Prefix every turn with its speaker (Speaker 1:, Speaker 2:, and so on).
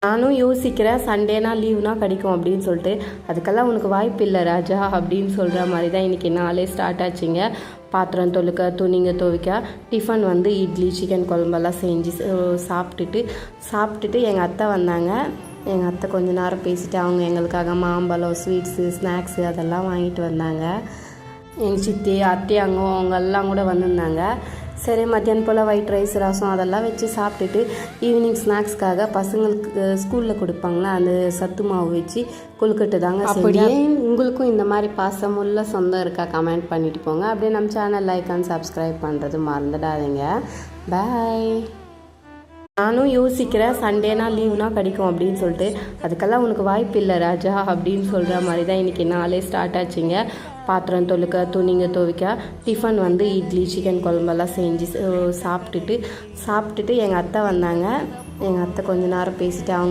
Speaker 1: நானும் யோசிக்கிறேன் சண்டேனா லீவ்னா கிடைக்கும் அப்படின்னு சொல்லிட்டு. அதுக்கெல்லாம் உனக்கு வாய்ப்பு இல்லை ராஜா அப்படின்னு சொல்கிற மாதிரி தான் இன்றைக்கி நாளே ஸ்டார்ட் ஆச்சுங்க. பாத்திரம் தொழுக்க, துணிங்க துவைக்க, டிஃபன் வந்து இட்லி சிக்கன் குழம்பெல்லாம் செஞ்சு சாப்பிட்டுட்டு எங்கள் அத்தை வந்தாங்க. எங்கள் அத்தை கொஞ்ச நேரம் பேசிட்டு அவங்க எங்களுக்காக மாம்பழம், ஸ்வீட்ஸு, ஸ்நாக்ஸு அதெல்லாம் வாங்கிட்டு வந்தாங்க. எங்கள் சித்தி அத்தை அவங்க எல்லாம் கூட வந்திருந்தாங்க. சரி, மத்தியானம் போல் ஒயிட் ரைஸ், ரசம் அதெல்லாம் வச்சு சாப்பிட்டுட்டு ஈவினிங் ஸ்நாக்ஸ்க்காக பசங்களுக்கு ஸ்கூலில் கொடுப்பாங்களா அந்த சத்து மாவு வச்சு கொழுக்கட்டை தாங்க. அப்படியே உங்களுக்கும் இந்த மாதிரி பாசமுள்ள சொந்தம் இருக்கா கமெண்ட் பண்ணிட்டு போங்க. அப்படியே நம்ம சேனல் லைக் அண்ட் சப்ஸ்கிரைப் பண்ணுறது மறந்துடாதீங்க. பாய். நானும் யோசிக்கிறேன் சண்டேனா லீவ்னா கிடைக்கும் அப்படின்னு சொல்லிட்டு. அதுக்கெல்லாம் உனக்கு வாய்ப்பு இல்லை ராஜா அப்படின்னு சொல்கிற மாதிரி தான் இன்றைக்கி நாளே ஸ்டார்ட் ஆச்சுங்க. பாத்திரம் தொழுக்க, துணிங்க துவைக்க, டிஃபன் வந்து இட்லி சிக்கன் குழம்பெல்லாம் செஞ்சு சாப்பிட்டுட்டு எங்கள் அத்தை வந்தாங்க. எங்கள் அத்தை கொஞ்ச நேரம் பேசிட்டு அவங்க